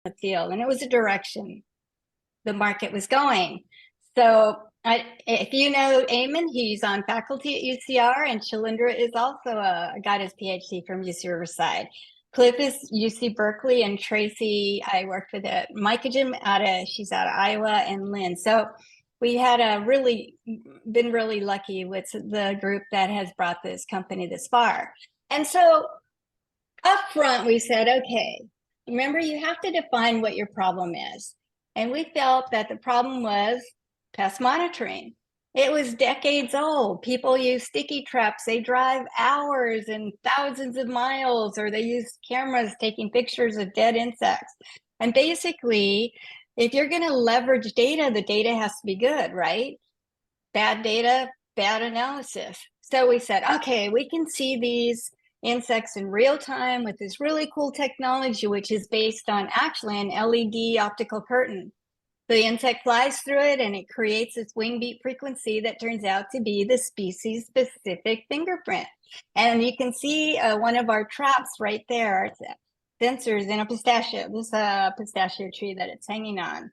the field, and it was a direction the market was going. So if you know Eamon, he's on faculty at UCR, and Shalindra is also got his PhD from UC Riverside. Cliff is UC Berkeley, and Tracy, I worked with at Mycogen she's out of Iowa, and Lynn. So we had been really lucky with the group that has brought this company this far. And so up front, we said, okay, remember, you have to define what your problem is. And we felt that the problem was pest monitoring. It was decades old. People use sticky traps. They drive hours and thousands of miles, or they use cameras taking pictures of dead insects. And basically, if you're going to leverage data, the data has to be good, right? Bad data, bad analysis. So we said, okay, we can see these insects in real time with this really cool technology, which is based on actually an LED optical curtain. The insect flies through it and it creates this wing beat frequency that turns out to be the species specific fingerprint. And you can see one of our traps right there. It's sensors in a pistachio. This is a pistachio tree that it's hanging on.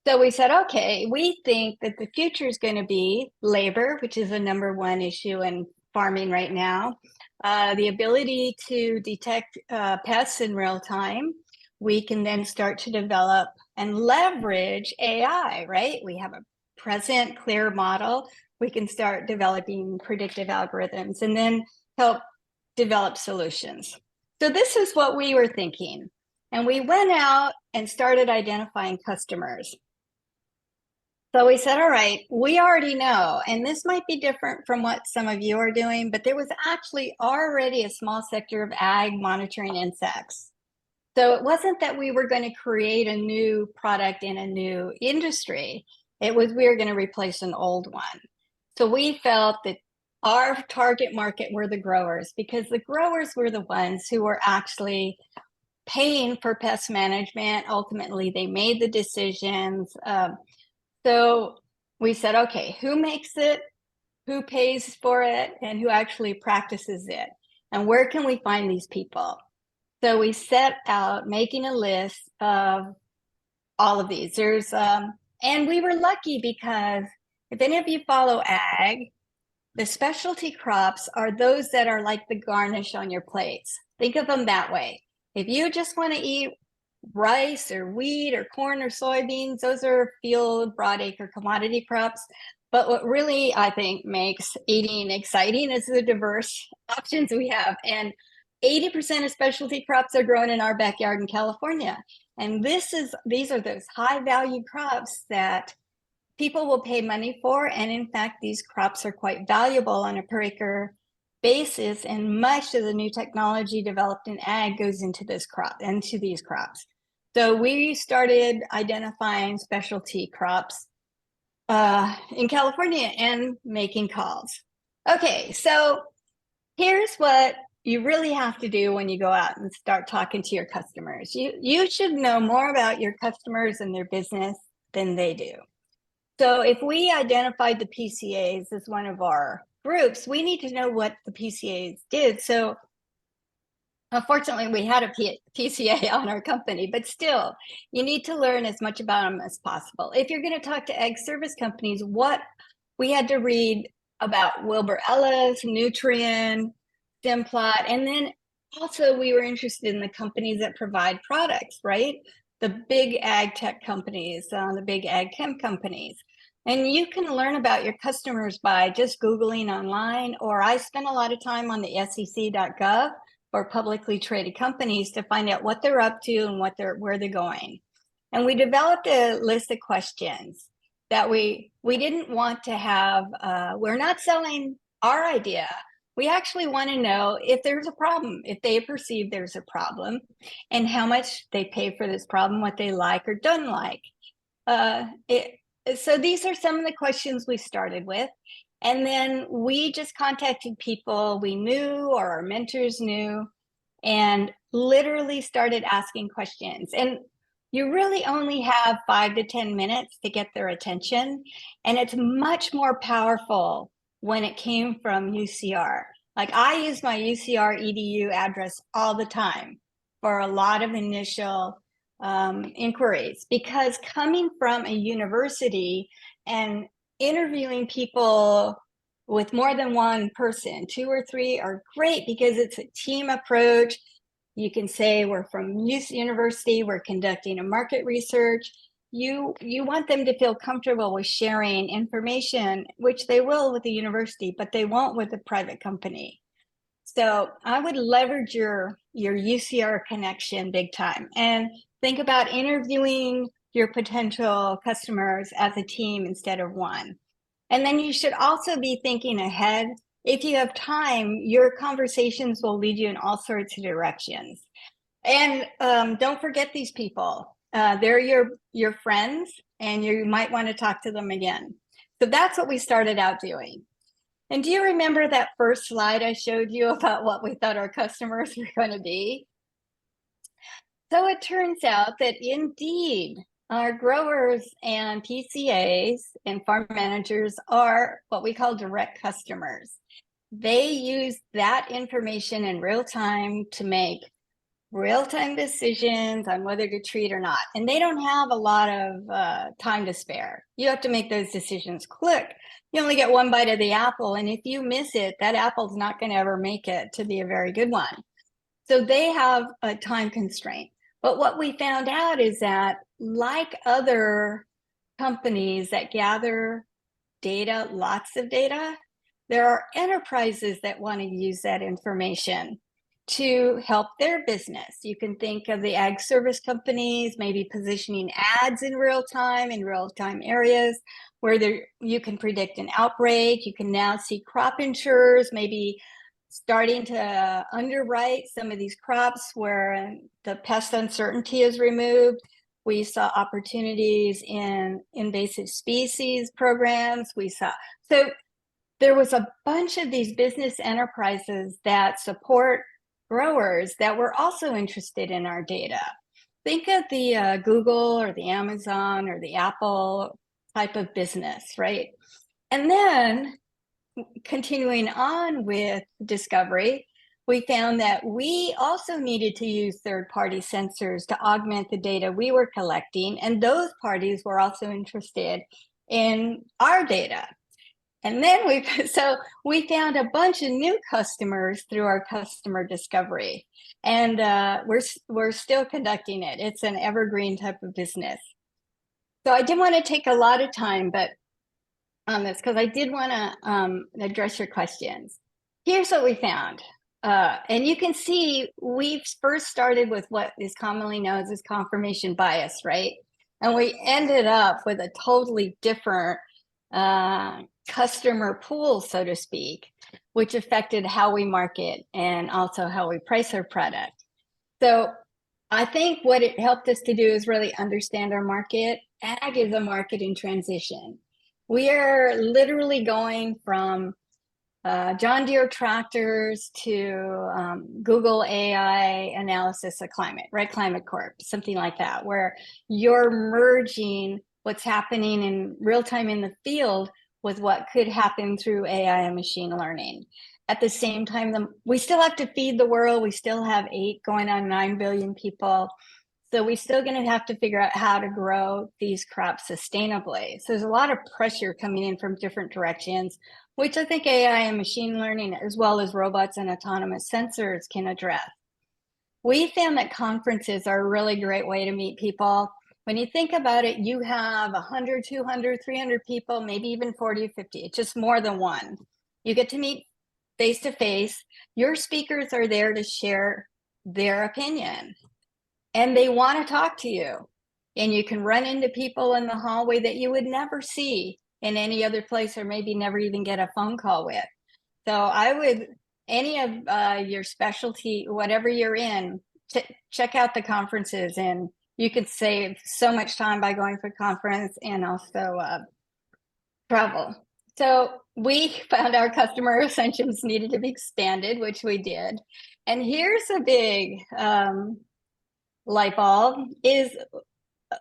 So we said, okay, we think that the future is going to be labor, which is the #1 issue in farming right now. The ability to detect pests in real time. We can then start to develop and leverage AI, right? We have a present clear model. We can start developing predictive algorithms and then help develop solutions. So this is what we were thinking. And we went out and started identifying customers. So we said, all right, we already know, and this might be different from what some of you are doing, but there was actually already a small sector of ag monitoring insects. So it wasn't that we were going to create a new product in a new industry. It was we were going to replace an old one. So we felt that our target market were the growers, because the growers were the ones who were actually paying for pest management. Ultimately, they made the decisions. So we said, okay, who makes it, who pays for it, and who actually practices it? And where can we find these people? So we set out making a list of all of these. And we were lucky because if any of you follow ag, the specialty crops are those that are like the garnish on your plates. Think of them that way. If you just want to eat rice or wheat or corn or soybeans, those are field broadacre commodity crops. But what really, I think, makes eating exciting is the diverse options we have. And 80% of specialty crops are grown in our backyard in California. And these are those high value crops that people will pay money for. And in fact, these crops are quite valuable on a per acre basis. And much of the new technology developed in ag goes into these crops. So we started identifying specialty crops in California and making calls. Okay, so here's what you really have to do when you go out and start talking to your customers. You should know more about your customers and their business than they do. So if we identified the PCAs as one of our groups, we need to know what the PCAs did. So unfortunately, we had a PCA on our company, but still, you need to learn as much about them as possible. If you're going to talk to ag service companies, we had to read about Wilbur Ellis, Nutrien, Simplot, and then also we were interested in the companies that provide products, right? The big ag tech companies, the big ag chem companies. And you can learn about your customers by just Googling online, or I spend a lot of time on the sec.gov or publicly traded companies to find out what they're up to and where they're going. And we developed a list of questions that we didn't want to have. We're not selling our idea. We actually want to know if there's a problem, if they perceive there's a problem, and how much they pay for this problem, what they like or don't like. So these are some of the questions we started with. And then we just contacted people we knew or our mentors knew and literally started asking questions. And you really only have 5 to 10 minutes to get their attention. And it's much more powerful when it came from UCR. Like I use my UCR EDU address all the time for a lot of initial inquiries, because coming from a university and interviewing people with more than one person, 2 or 3 are great because it's a team approach. You can say we're from university, we're conducting a market research. You want them to feel comfortable with sharing information, which they will with the university, but they won't with a private company. So I would leverage your UCR connection big time, and think about interviewing your potential customers as a team instead of one. And then you should also be thinking ahead. If you have time, your conversations will lead you in all sorts of directions. And don't forget these people. They're your friends, and you might want to talk to them again. So that's what we started out doing. And do you remember that first slide I showed you about what we thought our customers were going to be? So it turns out that indeed, our growers and PCAs and farm managers are what we call direct customers. They use that information in real time to make real-time decisions on whether to treat or not. And they don't have a lot of time to spare. You have to make those decisions quick. You only get one bite of the apple, and if you miss it, that apple's not going to ever make it to be a very good one. So they have a time constraint. But what we found out is that, like other companies that gather data, lots of data, there are enterprises that want to use that information to help their business. You can think of the ag service companies, maybe positioning ads in real time areas where you can predict an outbreak. You can now see crop insurers maybe starting to underwrite some of these crops where the pest uncertainty is removed. We saw opportunities in invasive species programs. So there was a bunch of these business enterprises that support growers that were also interested in our data. Think of the Google or the Amazon or the Apple type of business, right? And then continuing on with discovery, we found that we also needed to use third-party sensors to augment the data we were collecting, and those parties were also interested in our data. And then we found a bunch of new customers through our customer discovery, and we're still conducting it. It's an evergreen type of business. So I didn't want to take a lot of time, but on this, because I did want to address your questions. Here's what we found. And you can see we first started with what is commonly known as confirmation bias, right? And we ended up with a totally different customer pool, so to speak, which affected how we market and also how we price our product. So I think what it helped us to do is really understand our market. Ag is a market in transition. We are literally going from John Deere tractors to Google AI analysis of climate, right? Climate Corp, something like that, where you're merging what's happening in real time in the field with what could happen through AI and machine learning. At the same time, we still have to feed the world. We still have 8 going on 9 billion people. So we're still going to have to figure out how to grow these crops sustainably. So there's a lot of pressure coming in from different directions, which I think AI and machine learning, as well as robots and autonomous sensors, can address. We found that conferences are a really great way to meet people. When you think about it, you have 100, 200, 300 people, maybe even 40 or 50. It's just more than one. You get to meet face to face. Your speakers are there to share their opinion, and they want to talk to you. And you can run into people in the hallway that you would never see in any other place, or maybe never even get a phone call with. So I would, any of your specialty, whatever you're in, check out the conferences, and you could save so much time by going for a conference and also travel. So we found our customer assumptions needed to be expanded, which we did. And here's a big light bulb is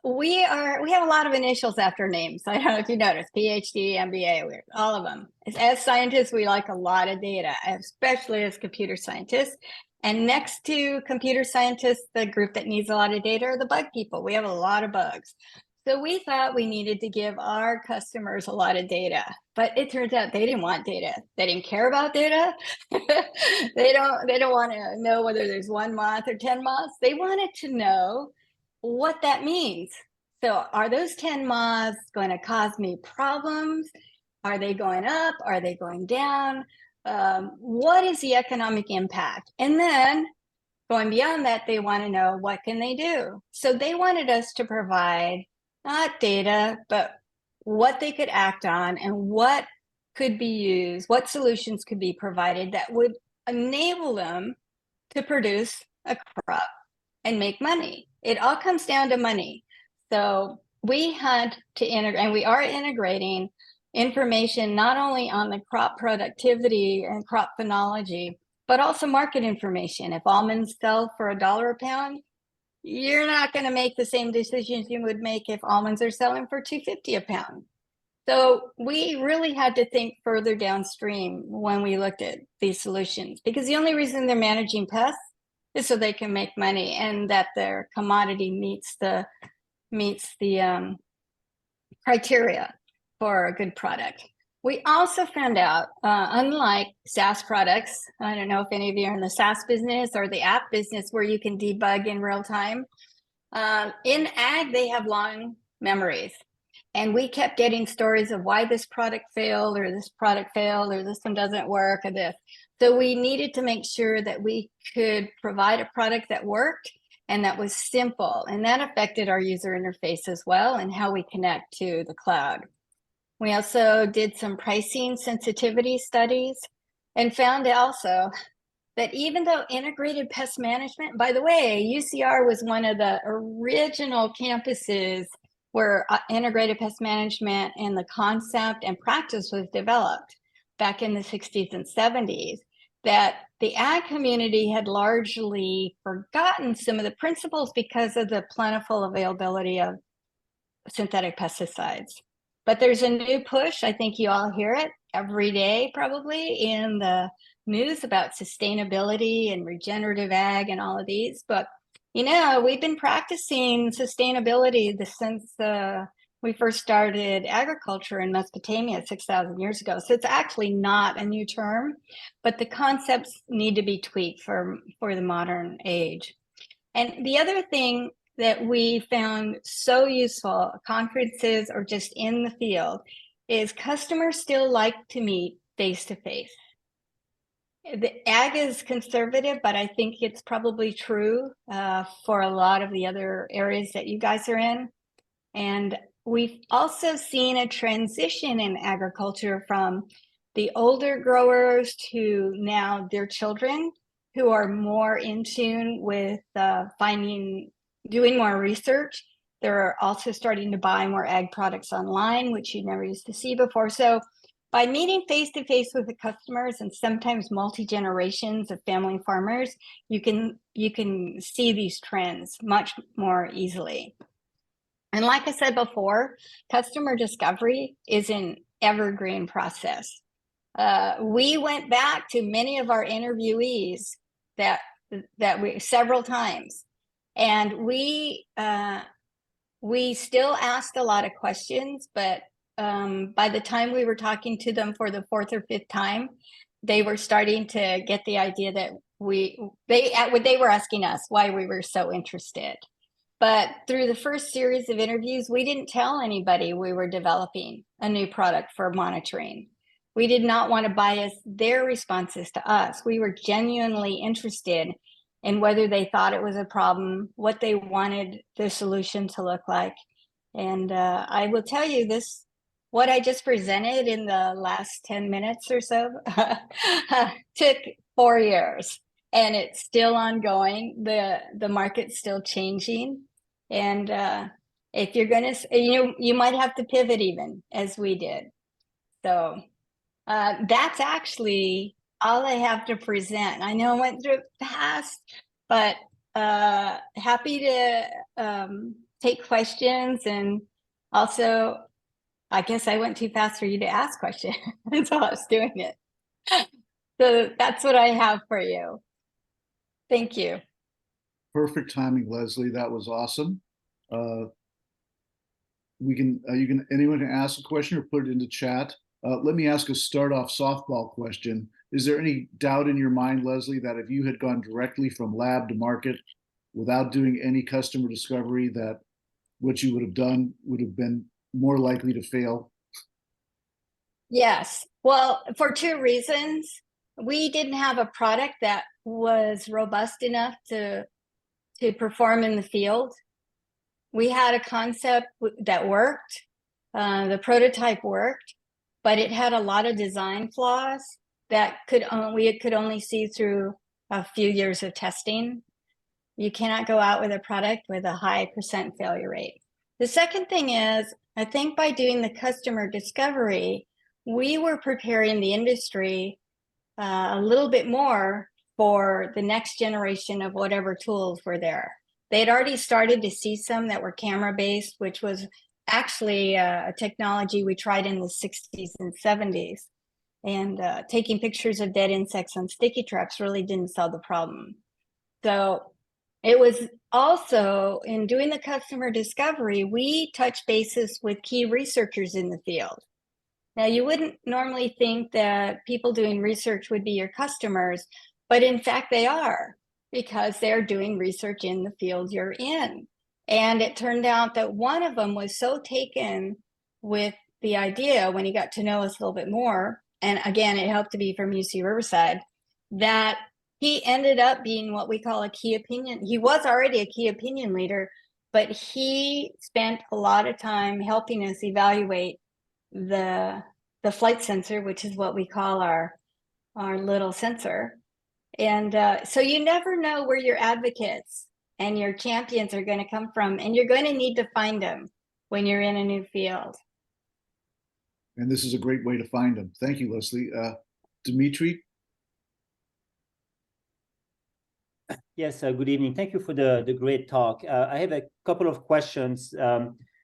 we have a lot of initials after names. I don't know if you noticed, PhD, MBA, all of them. As scientists, we like a lot of data, especially as computer scientists. And next to computer scientists, the group that needs a lot of data are the bug people. We have a lot of bugs. So we thought we needed to give our customers a lot of data, but it turns out they didn't want data. They didn't care about data. They don't want to know whether there's 1 moth or 10 moths. They wanted to know what that means. So are those 10 moths going to cause me problems? Are they going up? Are they going down? What is the economic impact? And then going beyond that, they want to know what can they do. So they wanted us to provide not data, but what they could act on and what could be used, what solutions could be provided that would enable them to produce a crop and make money. It all comes down to money. So we had to integrate, and we are integrating information not only on the crop productivity and crop phenology, but also market information. If almonds sell for $1 a pound, you're not going to make the same decisions you would make if almonds are selling for $2.50 a pound. So we really had to think further downstream when we looked at these solutions, because the only reason they're managing pests is so they can make money and that their commodity meets the criteria for a good product. We also found out, unlike SaaS products, I don't know if any of you are in the SaaS business or the app business where you can debug in real time. In ag, they have long memories. And we kept getting stories of why this product failed or this product failed or this one doesn't work or this. So we needed to make sure that we could provide a product that worked and that was simple. And that affected our user interface as well and how we connect to the cloud. We also did some pricing sensitivity studies and found also that even though integrated pest management, by the way, UCR was one of the original campuses where integrated pest management and the concept and practice was developed back in the 60s and 70s, that the ag community had largely forgotten some of the principles because of the plentiful availability of synthetic pesticides. But there's a new push. I think you all hear it every day, probably in the news about sustainability and regenerative ag and all of these. But, you know, we've been practicing sustainability since we first started agriculture in Mesopotamia 6,000 years ago. So it's actually not a new term, but the concepts need to be tweaked for the modern age. And the other thing that we found so useful, conferences or just in the field, is customers still like to meet face-to-face. The ag is conservative, but I think it's probably true for a lot of the other areas that you guys are in. And we've also seen a transition in agriculture from the older growers to now their children who are more in tune with doing more research. They're also starting to buy more ag products online, which you never used to see before. So by meeting face-to-face with the customers and sometimes multi-generations of family farmers, you can see these trends much more easily. And like I said before, customer discovery is an evergreen process. We went back to many of our interviewees that we several times, and we still asked a lot of questions, but by the time we were talking to them for the 4th or 5th time, they were starting to get the idea that they were asking us why we were so interested. But through the first series of interviews, we didn't tell anybody we were developing a new product for monitoring. We did not want to bias their responses to us. We were genuinely interested in whether they thought it was a problem, what they wanted the solution to look like. And I will tell you this, what I just presented in the last 10 minutes or so took 4 years, and it's still ongoing. The market's still changing. And if you're going to, you might have to pivot even as we did. So that's actually all I have to present. I know I went through it fast, but happy to take questions. And also, I guess I went too fast for you to ask questions. That's how I was doing it. So that's what I have for you. Thank you. Perfect timing, Leslie. That was awesome. Anyone can ask a question or put it into chat. Let me ask a start off softball question. Is there any doubt in your mind, Leslie, that if you had gone directly from lab to market without doing any customer discovery, that what you would have done would have been more likely to fail? Yes. Well, for two reasons. We didn't have a product that was robust enough to perform in the field. We had a concept that worked. The prototype worked, but it had a lot of design flaws that we could only see through a few years of testing. You cannot go out with a product with a high % failure rate. The second thing is, I think by doing the customer discovery, we were preparing the industry a little bit more for the next generation of whatever tools were there. They'd already started to see some that were camera-based, which was actually a technology we tried in the 60s and 70s. And taking pictures of dead insects on sticky traps really didn't solve the problem. So it was also, in doing the customer discovery, we touched bases with key researchers in the field. Now, you wouldn't normally think that people doing research would be your customers, but in fact they are, because they're doing research in the field you're in. And it turned out that one of them was so taken with the idea when he got to know us a little bit more, and again, it helped to be from UC Riverside, that he ended up being what we call a key opinion. He was already a key opinion leader, but he spent a lot of time helping us evaluate the flight sensor, which is what we call our little sensor. And so you never know where your advocates and your champions are going to come from, and you're going to need to find them when you're in a new field. And this is a great way to find them. Thank you, Leslie. Dimitri? Yes, good evening. Thank you for the great talk. I have a couple of questions.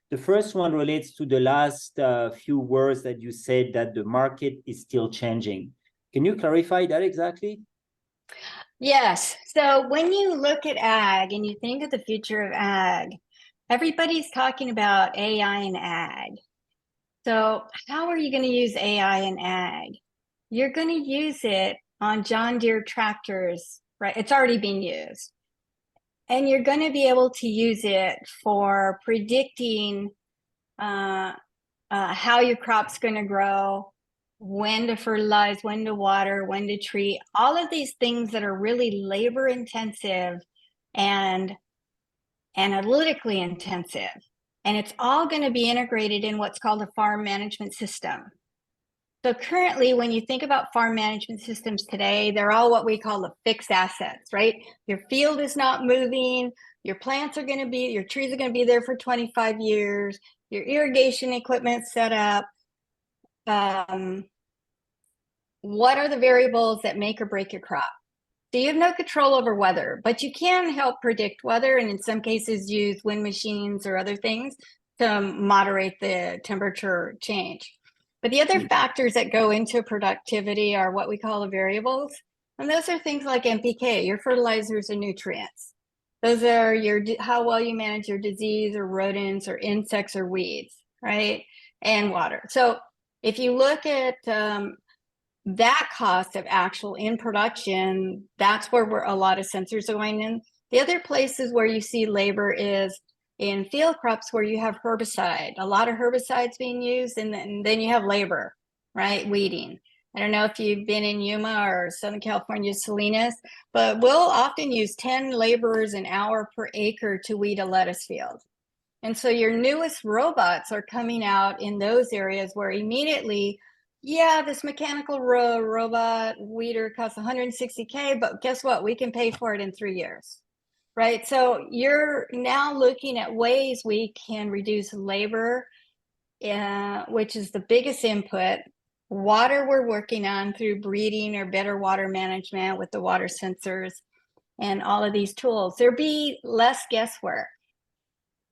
The first one relates to the last few words that you said, that the market is still changing. Can you clarify that exactly? Yes. So when you look at ag and you think of the future of ag, everybody's talking about AI in ag. So how are you going to use AI in ag? You're going to use it on John Deere tractors, right? It's already being used. And you're going to be able to use it for predicting how your crop's going to grow, when to fertilize, when to water, when to treat, all of these things that are really labor intensive and analytically intensive. And it's all going to be integrated in what's called a farm management system. So currently, when you think about farm management systems today, they're all what we call the fixed assets, right? Your field is not moving, your plants are going to be, your trees are going to be there for 25 years, your irrigation equipment set up. What are the variables that make or break your crop? So you have no control over weather, but you can help predict weather, and in some cases use wind machines or other things to moderate the temperature change. But the other factors that go into productivity are what we call the variables. And those are things like NPK, your fertilizers and nutrients. Those are how well you manage your disease or rodents or insects or weeds, right? And water. So if you look at that cost of actual in production, that's where a lot of sensors are going in. The other places where you see labor is in field crops where you have herbicide, a lot of herbicides being used, and then you have labor, right? Weeding. I don't know if you've been in Yuma or Southern California, Salinas, but we'll often use 10 laborers an hour per acre to weed a lettuce field. And so your newest robots are coming out in those areas where immediately, yeah, this mechanical robot weeder costs $160K, but guess what? We can pay for it in 3 years. Right. So you're now looking at ways we can reduce labor, which is the biggest input. Water we're working on through breeding or better water management with the water sensors and all of these tools. There'll be less guesswork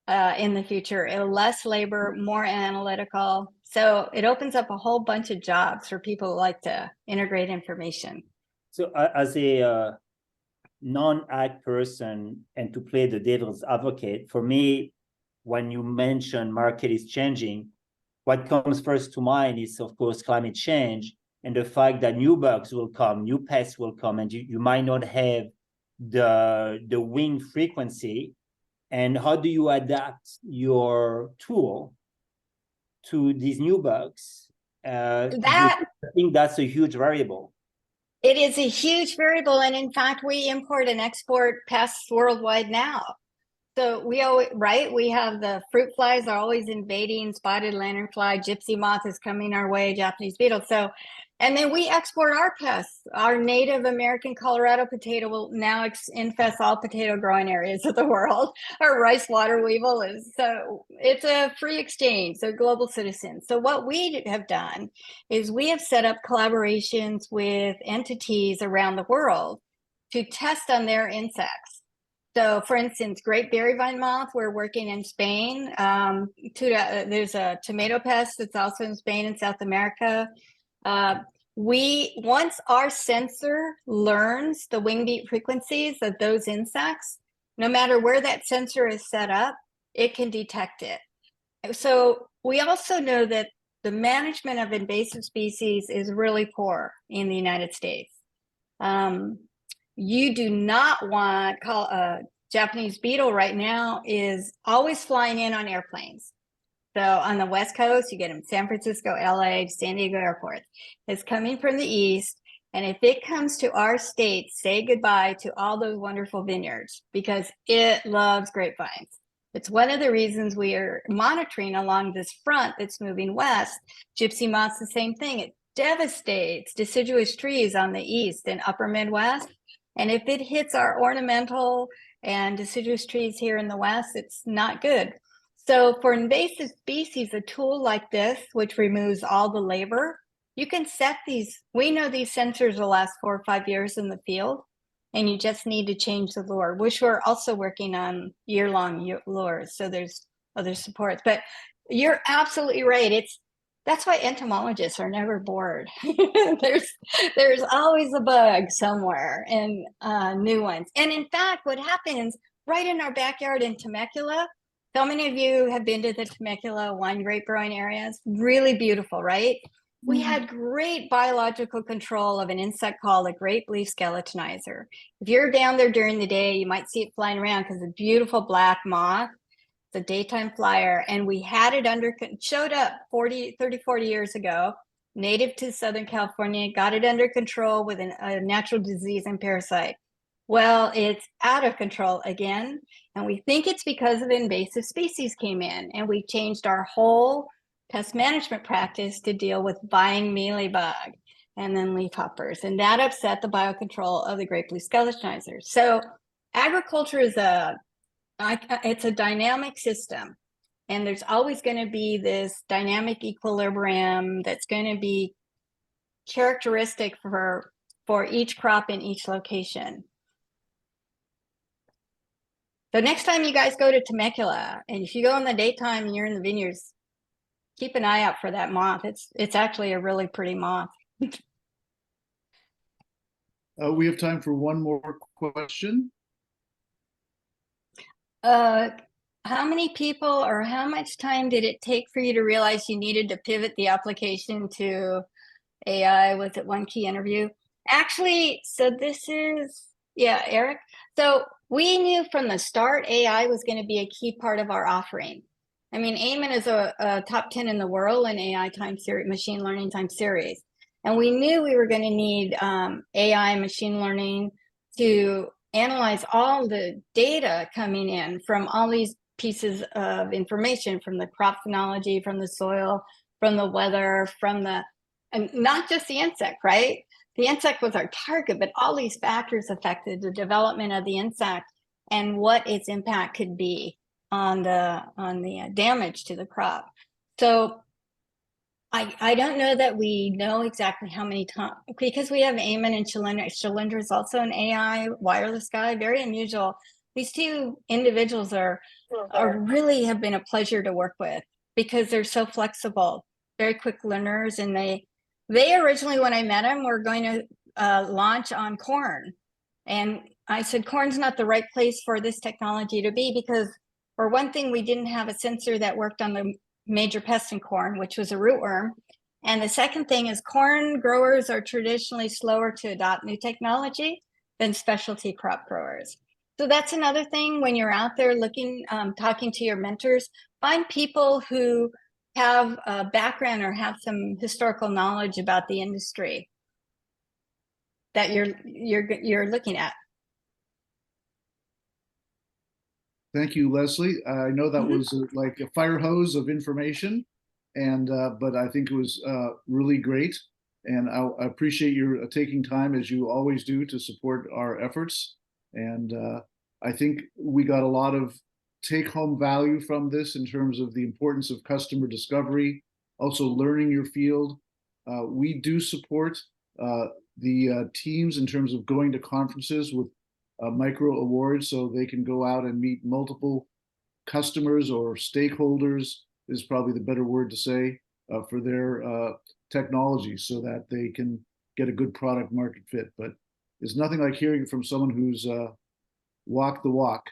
in the future, less labor, more analytical. So it opens up a whole bunch of jobs for people who like to integrate information. So as a non-ag person and to play the devil's advocate, for me, when you mention market is changing, what comes first to mind is, of course, climate change and the fact that new bugs will come, new pests will come, and you might not have the wing frequency. And how do you adapt your tool to these new bugs? I think that's a huge variable. It is a huge variable. And in fact, we import and export pests worldwide now. So we always, right, we have the fruit flies are always invading, spotted lanternfly, gypsy moth is coming our way, Japanese beetle. So, and then we export our pests. Our native American Colorado potato will now infest all potato growing areas of the world. Our rice water weevil is, so it's a free exchange, so global citizens. So what we have done is we have set up collaborations with entities around the world to test on their insects. So, for instance, great berry vine moth, we're working in Spain. There's a tomato pest that's also in Spain and South America. Once our sensor learns the wing beat frequencies of those insects, no matter where that sensor is set up, it can detect it. So we also know that the management of invasive species is really poor in the United States. You do not want Japanese beetle right now is always flying in on airplanes. So on the West Coast, you get them San Francisco, LA, San Diego airports. It's coming from the East. And if it comes to our state, say goodbye to all those wonderful vineyards because it loves grapevines. It's one of the reasons we are monitoring along this front that's moving west. Gypsy moth's the same thing. It devastates deciduous trees on the east and upper Midwest. And if it hits our ornamental and deciduous trees here in the west, it's not good. So for invasive species, a tool like this, which removes all the labor, you can set these. We know these sensors will last 4 or 5 years in the field, and you just need to change the lure, which we're also working on year-long lures. So there's other supports, but you're absolutely right. That's why entomologists are never bored. there's always a bug somewhere and new ones. And in fact, what happens right in our backyard in Temecula, so many of you have been to the Temecula wine grape growing areas, really beautiful, right? We had great biological control of an insect called a great leaf skeletonizer. If you're down there during the day, you might see it flying around because it's a beautiful black moth. The daytime flyer, and we had it showed up 40 years ago, native to Southern California, got it under control with a natural disease and parasite. Well, it's out of control again, and we think it's because of invasive species came in, and we changed our whole pest management practice to deal with vine mealybug and then leafhoppers, and that upset the biocontrol of the grape leaf skeletonizer. So agriculture is it's a dynamic system, and there's always going to be this dynamic equilibrium that's going to be characteristic for each crop in each location. So next time you guys go to Temecula, and if you go in the daytime and you're in the vineyards, keep an eye out for that moth. It's actually a really pretty moth. We have time for one more question. How many people or how much time did it take for you to realize you needed to pivot the application to AI? Was it one key interview? Actually, so this is, yeah, Eric. So we knew from the start AI was going to be a key part of our offering. I mean, Eamon is a top 10 in the world in AI time series, machine learning time series. And we knew we were going to need AI machine learning to analyze all the data coming in from all these pieces of information, from the crop phenology, from the soil, from the weather, and not just the insect, right? The insect was our target, but all these factors affected the development of the insect and what its impact could be on the damage to the crop. So I don't know that we know exactly how many times, because we have Eamon and Shalindra. Shalindra is also an AI wireless guy, very unusual. These two individuals are really have been a pleasure to work with because they're so flexible, very quick learners. And they originally, when I met them, were going to launch on corn. And I said, corn's not the right place for this technology to be because, for one thing, we didn't have a sensor that worked on the major pest in corn, which was a rootworm. And the second thing is corn growers are traditionally slower to adopt new technology than specialty crop growers. So that's another thing when you're out there looking, talking to your mentors, find people who have a background or have some historical knowledge about the industry that you're looking at. Thank you, Leslie. I know that was like a fire hose of information, and but I think it was really great. And I appreciate your taking time, as you always do, to support our efforts. And I think we got a lot of take-home value from this in terms of the importance of customer discovery, also learning your field. We do support the teams in terms of going to conferences with micro awards so they can go out and meet multiple customers or stakeholders is probably the better word to say for their technology so that they can get a good product market fit. But there's nothing like hearing it from someone who's walked the walk.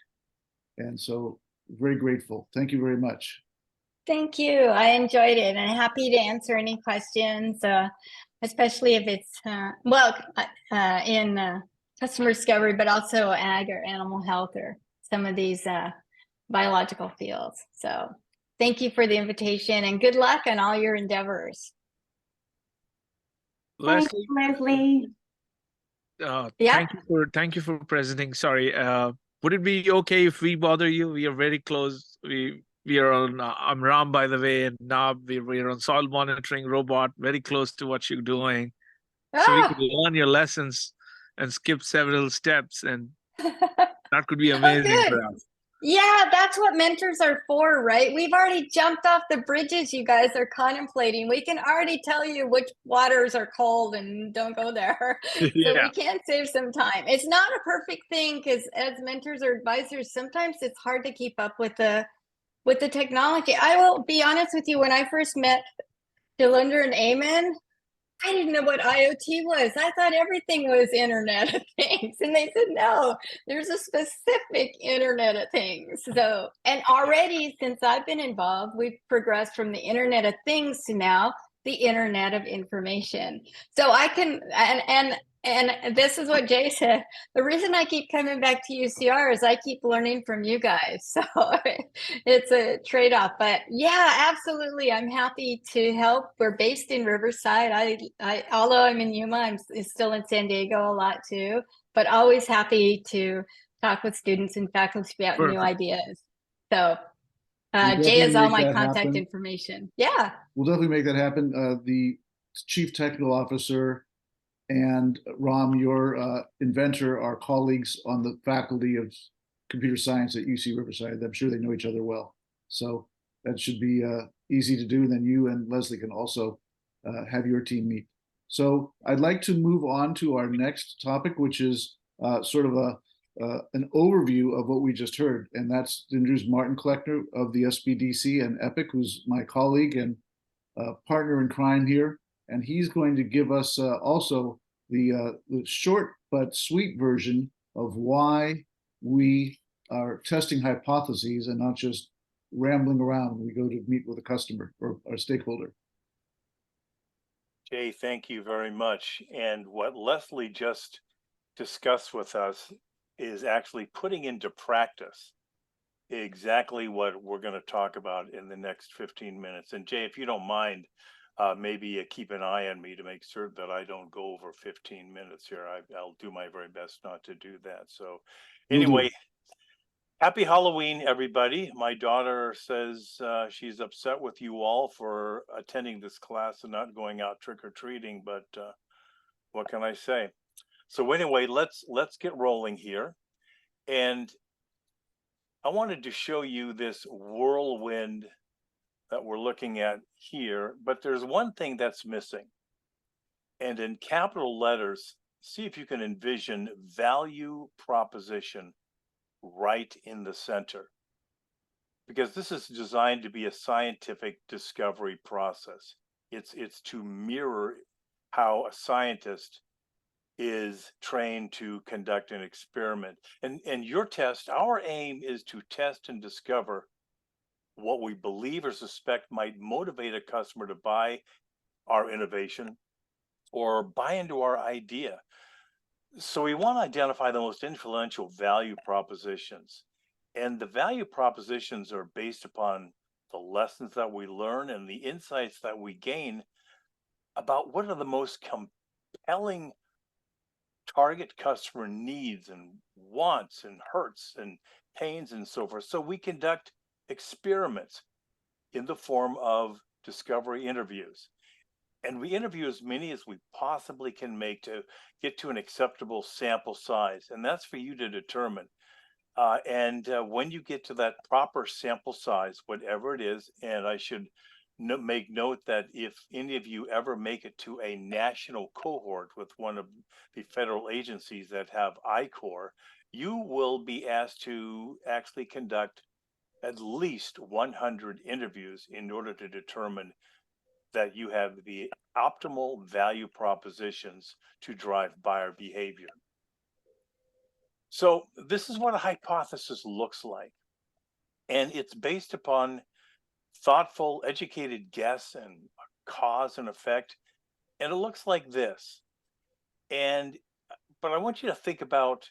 And so very grateful. Thank you very much. Thank you. I enjoyed it and happy to answer any questions, especially if it's, in customer discovery, but also ag or animal health or some of these biological fields. So thank you for the invitation and good luck on all your endeavors. Leslie, Leslie. Yeah. thank you for presenting. Sorry, would it be okay if we bother you? We are very close. We are on. I'm Ram, by the way, and now we're on soil monitoring robot, very close to what you're doing. So we could learn your lessons and skip several steps, and that could be amazing for us. Yeah, that's what mentors are for, right? We've already jumped off the bridges you guys are contemplating. We can already tell you which waters are cold and don't go there. So Yeah. we can save some time. It's not a perfect thing because as mentors or advisors, sometimes it's hard to keep up with the technology. I will be honest with you, when I first met Shalinder and Eamon, I didn't know what IoT was. I thought everything was Internet of Things. And they said, no, there's a specific Internet of Things. So, and already since I've been involved, we've progressed from the Internet of Things to now the Internet of Information. So I can, and this is what Jay said, the reason I keep coming back to UCR is I keep learning from you guys. So it's a trade-off, but yeah, absolutely. I'm happy to help. We're based in Riverside. I although I'm in Yuma, I'm still in San Diego a lot too, but always happy to talk with students and faculty about new ideas. So Jay has all my contact information. Yeah. We'll definitely make that happen. The Chief Technical Officer and Ram, your inventor, are colleagues on the faculty of computer science at UC Riverside. I'm sure they know each other well. So that should be easy to do. And then you and Leslie can also have your team meet. So I'd like to move on to our next topic, which is sort of an overview of what we just heard. And that's to introduce Martin Kleckner of the SBDC and EPIC, who's my colleague and partner in crime here. And he's going to give us also the short but sweet version of why we are testing hypotheses and not just rambling around when we go to meet with a customer or a stakeholder. Jay, thank you very much. And what Leslie just discussed with us is actually putting into practice exactly what we're going to talk about in the next 15 minutes. And Jay, if you don't mind, maybe keep an eye on me to make sure that I don't go over 15 minutes here. I'll do my very best not to do that. So anyway, happy Halloween, everybody. My daughter says she's upset with you all for attending this class and not going out trick-or-treating, but what can I say? So anyway, let's get rolling here. And I wanted to show you this whirlwind that we're looking at here, but there's one thing that's missing. And in capital letters, see if you can envision value proposition right in the center. Because this is designed to be a scientific discovery process. It's to mirror how a scientist is trained to conduct an experiment. And your test, our aim is to test and discover what we believe or suspect might motivate a customer to buy our innovation or buy into our idea. So we want to identify the most influential value propositions. And the value propositions are based upon the lessons that we learn and the insights that we gain about what are the most compelling target customer needs and wants and hurts and pains and so forth. So we conduct experiments in the form of discovery interviews. And we interview as many as we possibly can make to get to an acceptable sample size. And that's for you to determine. When you get to that proper sample size, whatever it is, and I should make note that if any of you ever make it to a national cohort with one of the federal agencies that have ICOR, you will be asked to actually conduct at least 100 interviews in order to determine that you have the optimal value propositions to drive buyer behavior. So this is what a hypothesis looks like. And it's based upon thoughtful, educated guess and cause and effect. And it looks like this. But I want you to think about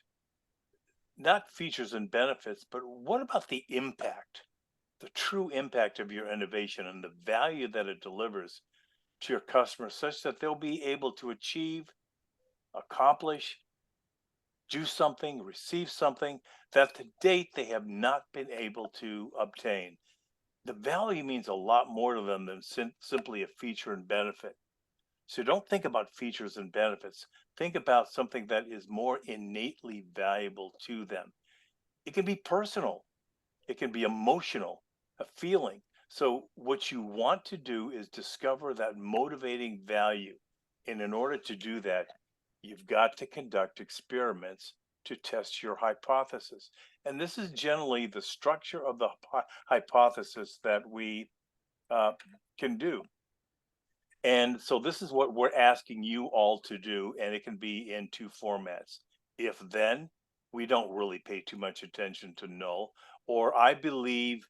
not features and benefits, but what about the impact, the true impact of your innovation and the value that it delivers to your customers, such that they'll be able to achieve, accomplish, do something, receive something that to date they have not been able to obtain. The value means a lot more to them than simply a feature and benefit. So don't think about features and benefits. Think about something that is more innately valuable to them. It can be personal. It can be emotional, a feeling. So what you want to do is discover that motivating value. And in order to do that, you've got to conduct experiments to test your hypothesis. And this is generally the structure of the hypothesis that we can do. And so this is what we're asking you all to do, and it can be in two formats. If then, we don't really pay too much attention to null, or I believe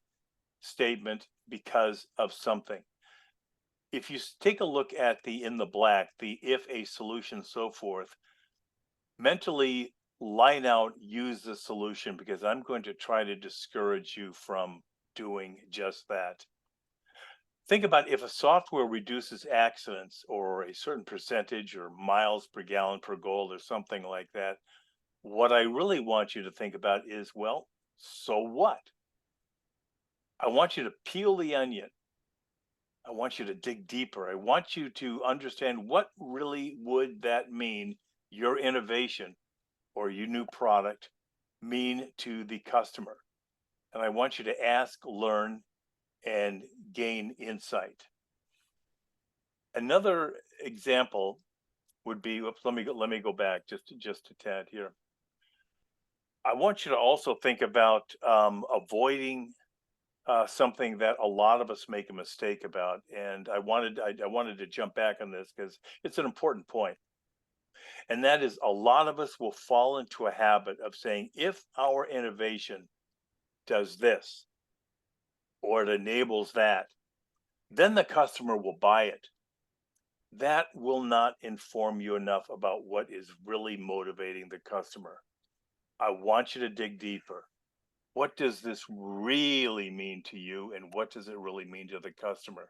statement because of something. If you take a look at the in the black, the if a solution, so forth, mentally line out, use the solution, because I'm going to try to discourage you from doing just that. Think about if a software reduces accidents or a certain percentage or miles per gallon per goal or something like that. What I really want you to think about is, well, so what? I want you to peel the onion. I want you to dig deeper. I want you to understand what really would that mean, your innovation or your new product mean to the customer. And I want you to ask, learn, and gain insight. Another example would be, let me go back just a tad here. I want you to also think about avoiding something that a lot of us make a mistake about, and I wanted to jump back on this because it's an important point. And that is, a lot of us will fall into a habit of saying, if our innovation does this, or it enables that, then the customer will buy it. That will not inform you enough about what is really motivating the customer. I want you to dig deeper. What does this really mean to you, and what does it really mean to the customer?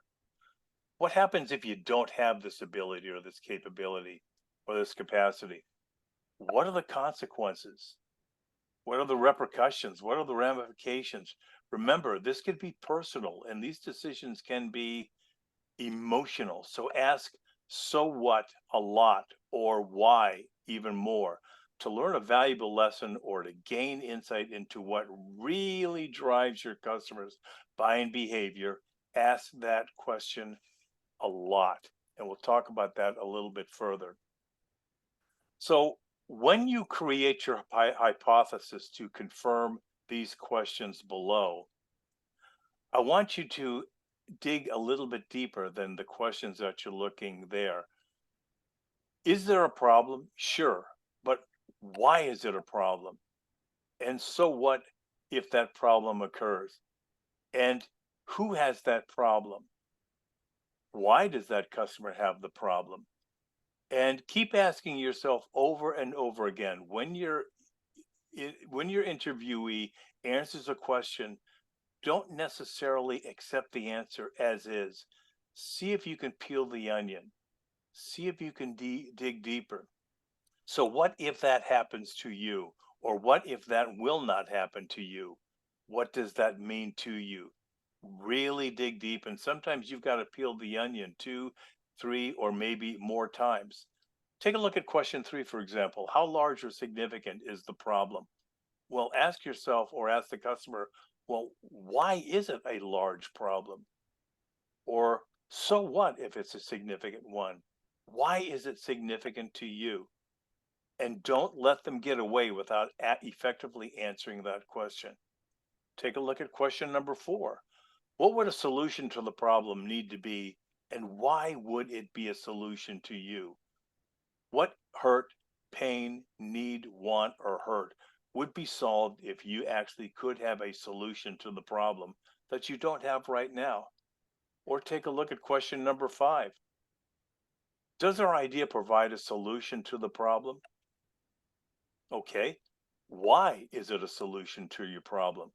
What happens if you don't have this ability or this capability or this capacity? What are the consequences? What are the repercussions? What are the ramifications? Remember, this could be personal, and these decisions can be emotional. So ask, so what, a lot, or why even more. To learn a valuable lesson or to gain insight into what really drives your customers' buying behavior, ask that question a lot. And we'll talk about that a little bit further. So when you create your hypothesis to confirm these questions below, I want you to dig a little bit deeper than the questions that you're looking there. Is there a problem? Sure. But why is it a problem? And so what if that problem occurs? And who has that problem? Why does that customer have the problem? And keep asking yourself over and over again when your interviewee answers a question, don't necessarily accept the answer as is. See if you can peel the onion. See if you can dig deeper. So what if that happens to you? Or what if that will not happen to you? What does that mean to you? Really dig deep. And sometimes you've got to peel the onion 2, 3, or maybe more times. Take a look at question 3, for example. How large or significant is the problem? Well, ask yourself or ask the customer, well, why is it a large problem? Or so what if it's a significant one? Why is it significant to you? And don't let them get away without effectively answering that question. Take a look at question number 4. What would a solution to the problem need to be, and why would it be a solution to you? What hurt, pain, need, want, or hurt would be solved if you actually could have a solution to the problem that you don't have right now? Or take a look at question number 5. Does our idea provide a solution to the problem? Okay. Why is it a solution to your problem?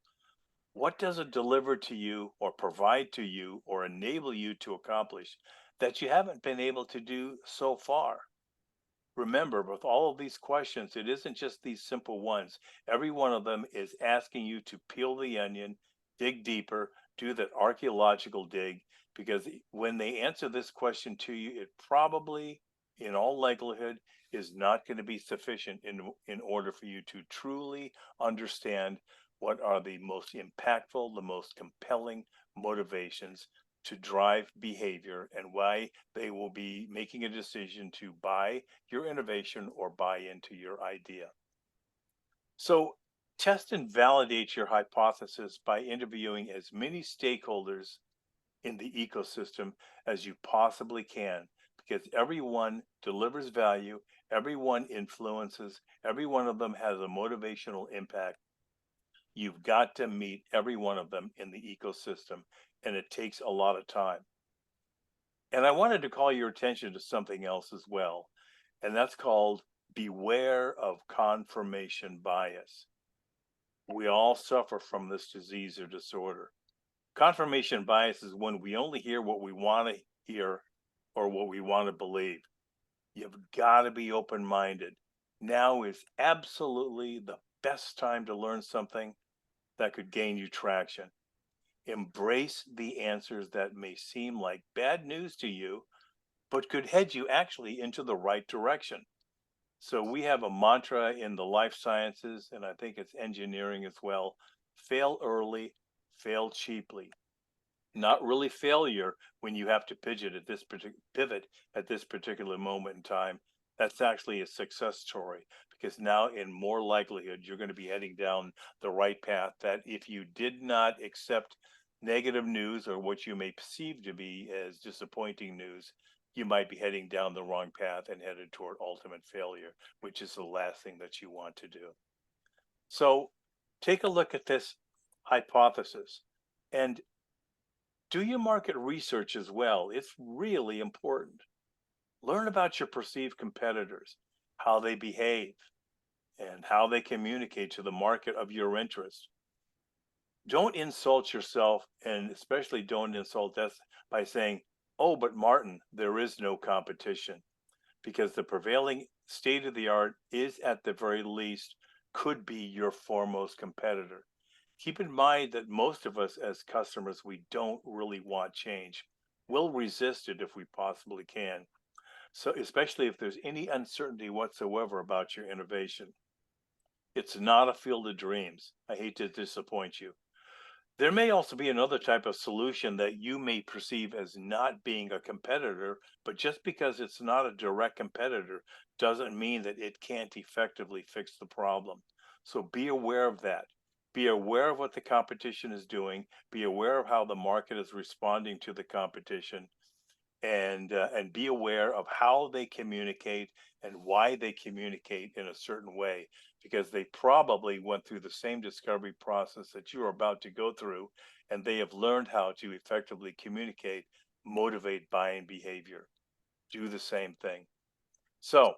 What does it deliver to you or provide to you or enable you to accomplish that you haven't been able to do so far? Remember, with all of these questions, it isn't just these simple ones. Every one of them is asking you to peel the onion, dig deeper, do that archaeological dig, because when they answer this question to you, it probably, in all likelihood, is not going to be sufficient in order for you to truly understand what are the most impactful, the most compelling motivations to drive behavior and why they will be making a decision to buy your innovation or buy into your idea. So test and validate your hypothesis by interviewing as many stakeholders in the ecosystem as you possibly can, because everyone delivers value, everyone influences, every one of them has a motivational impact. You've got to meet every one of them in the ecosystem, and it takes a lot of time. And I wanted to call your attention to something else as well, and that's called beware of confirmation bias. We all suffer from this disease or disorder. Confirmation bias is when we only hear what we want to hear or what we want to believe. You've got to be open-minded. Now is absolutely the best time to learn something that could gain you traction. Embrace the answers that may seem like bad news to you, but could head you actually into the right direction. So we have a mantra in the life sciences, and I think it's engineering as well: fail early, fail cheaply. Not really failure when you have to pivot at this particular moment in time. That's actually a success story, because now in more likelihood you're going to be heading down the right path, that if you did not accept negative news or what you may perceive to be as disappointing news, you might be heading down the wrong path and headed toward ultimate failure, which is the last thing that you want to do. So take a look at this hypothesis and do your market research as well. It's really important. Learn about your perceived competitors, how they behave, and how they communicate to the market of your interest. Don't insult yourself, and especially don't insult us by saying, oh, but Martin, there is no competition, because the prevailing state of the art is, at the very least, could be your foremost competitor. Keep in mind that most of us as customers, we don't really want change. We'll resist it if we possibly can. So especially if there's any uncertainty whatsoever about your innovation. It's not a field of dreams. I hate to disappoint you. There may also be another type of solution that you may perceive as not being a competitor, but just because it's not a direct competitor doesn't mean that it can't effectively fix the problem. So be aware of that. Be aware of what the competition is doing. Be aware of how the market is responding to the competition. and be aware of how they communicate and why they communicate in a certain way, because they probably went through the same discovery process that you are about to go through, and they have learned how to effectively communicate, motivate buying behavior. Do the same thing. So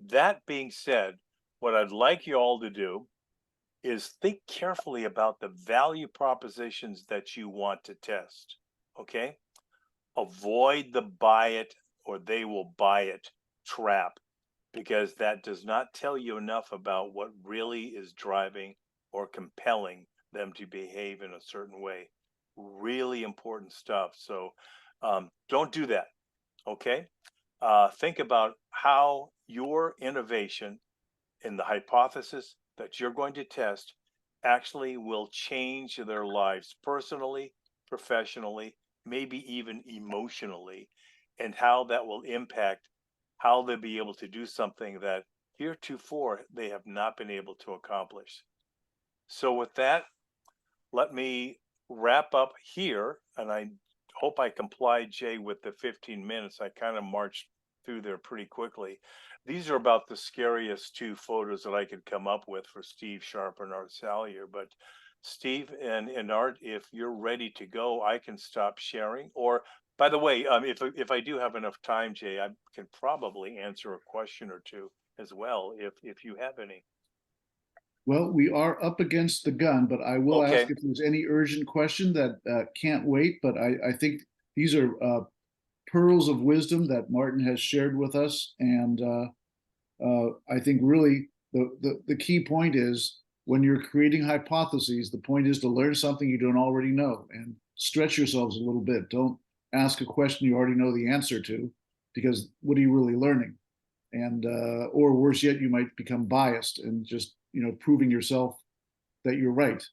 that being said, what I'd like you all to do is think carefully about the value propositions that you want to test. Okay? Avoid the buy it or they will buy it trap, because that does not tell you enough about what really is driving or compelling them to behave in a certain way. Really important stuff. So don't do that. Okay? Think about how your innovation in the hypothesis that you're going to test actually will change their lives personally, professionally, maybe even emotionally, and how that will impact how they'll be able to do something that heretofore they have not been able to accomplish. So, with that, let me wrap up here, and I hope I complied, Jay, with the 15 minutes. I kind of marched through there pretty quickly. These are about the scariest two photos that I could come up with for Steve, Sharp and Art Salyer. But Steve and Art, if you're ready to go, I can stop sharing. Or, by the way, if I do have enough time, Jay, I can probably answer a question or two as well, if you have any. Well, we are up against the gun, but I will Okay. ask if there's any urgent question that can't wait. But I think these are pearls of wisdom that Martin has shared with us. And I think really the key point is when you're creating hypotheses, the point is to learn something you don't already know and stretch yourselves a little bit. Don't ask a question you already know the answer to, because what are you really learning? And or worse yet, you might become biased and just proving yourself that you're right.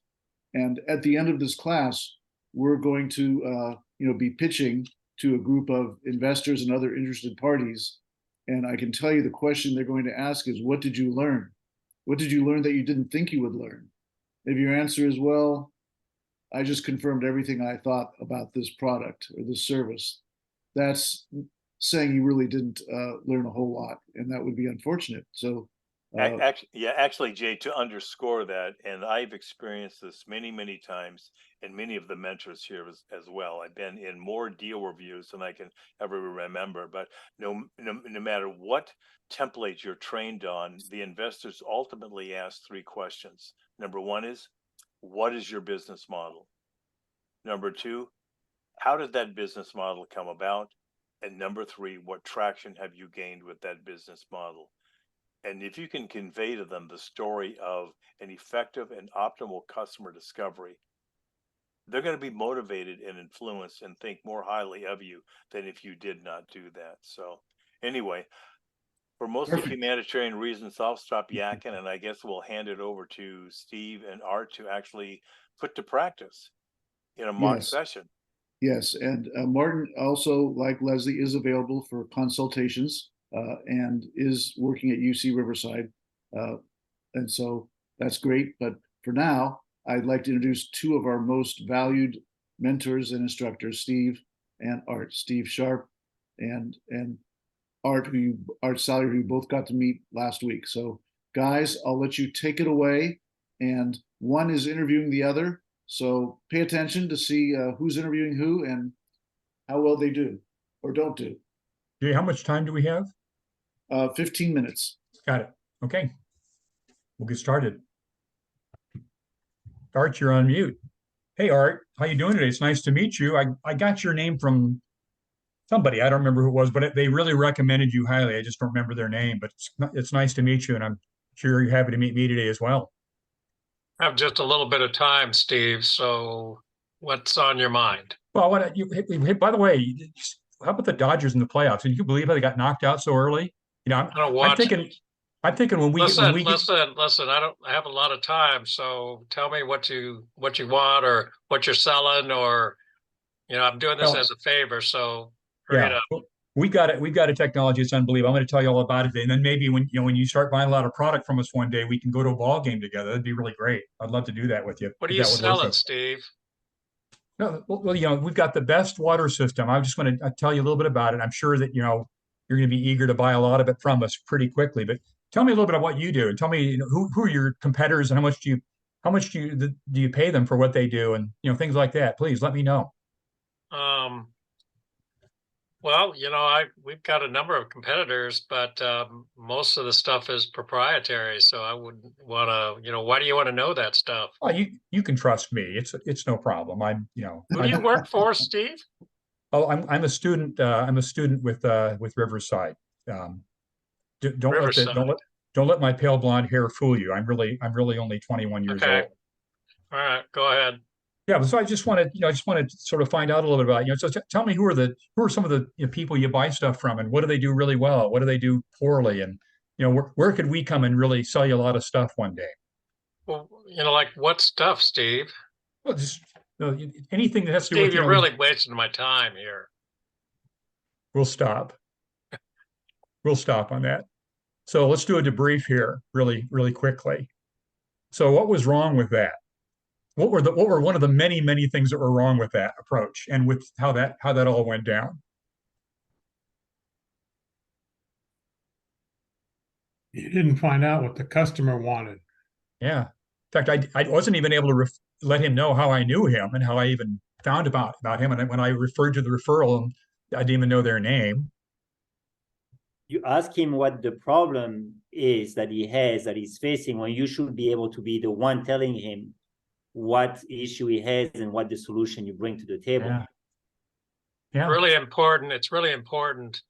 And at the end of this class, we're going to be pitching to a group of investors and other interested parties. And I can tell you the question they're going to ask is, what did you learn? What did you learn that you didn't think you would learn? If your answer is, well, I just confirmed everything I thought about this product or this service, that's saying you really didn't learn a whole lot, and that would be unfortunate. So Actually, Jay, to underscore that, and I've experienced this many, many times, and many of the mentors here as well. I've been in more deal reviews than I can ever remember. But no matter what template you're trained on, the investors ultimately ask three questions. Number one is, what is your business model? Number two, how did that business model come about? And number three, what traction have you gained with that business model? And if you can convey to them the story of an effective and optimal customer discovery, they're going to be motivated and influenced and think more highly of you than if you did not do that. So anyway, for mostly Perfect. humanitarian reasons, I'll stop yakking, and I guess we'll hand it over to Steve and Art to actually put to practice in a mock Yes. session. Yes, and Martin also, like Leslie, is available for consultations and is working at UC Riverside. And so that's great. But for now, I'd like to introduce two of our most valued mentors and instructors, Steve and Art. Steve Sharp and Art Salyer, who you both got to meet last week. So guys, I'll let you take it away. And one is interviewing the other. So pay attention to see who's interviewing who and how well they do or don't do. Jay, how much time do we have? 15 minutes. Got it. Okay. We'll get started. Art, you're on mute. Hey, Art, how you doing today? It's nice to meet you. I got your name from somebody. I don't remember who it was, but they really recommended you highly. I just don't remember their name, but it's nice to meet you, and I'm sure you're happy to meet me today as well. I have just a little bit of time, Steve. So what's on your mind? Well, by the way, how about the Dodgers in the playoffs? Can you believe how they got knocked out so early? I'm thinking when we listen. I have a lot of time, so tell me what you want or what you're selling, or I'm doing this as a favor. So hurry it up. Well, we've got a technology that's unbelievable. I'm going to tell you all about it today, and then maybe when you start buying a lot of product from us one day, we can go to a ball game together. That'd be really great. I'd love to do that with you. What are you selling, Steve? No, well, we've got the best water system. I just want to tell you a little bit about it. I'm sure that, you're going to be eager to buy a lot of it from us pretty quickly, but tell me a little bit about what you do and tell me, who are your competitors and how much do you pay them for what they do? And, things like that. Please let me know. Well, we've got a number of competitors, but most of the stuff is proprietary. So I wouldn't want to, why do you want to know that stuff? Oh, you can trust me. It's no problem. Who do you work for, Steve? Oh, I'm a student. I'm a student with Riverside. Don't Riverside. don't let my pale blonde hair fool you. I'm really only 21 years Okay. old. All right, go ahead. Yeah, so I just wanted to sort of find out a little bit about, so tell me who are some of the people you buy stuff from, and what do they do really well? What do they do poorly? And, where could we come and really sell you a lot of stuff one day? Well, like what stuff, Steve? Well, just anything that has to do with, Steve, you're really wasting my time here. We'll stop. We'll stop on that. So let's do a debrief here really, really quickly. So what was wrong with that? What were one of the many, many things that were wrong with that approach and with how that all went down? You didn't find out what the customer wanted. Yeah. In fact, I wasn't even able to let him know how I knew him and how I even found about him. And when I referred to the referral, I didn't even know their name. You ask him what the problem is that he has, that he's facing, when you should be able to be the one telling him what issue he has and what the solution you bring to the table. Yeah. Yeah. Really important. It's really important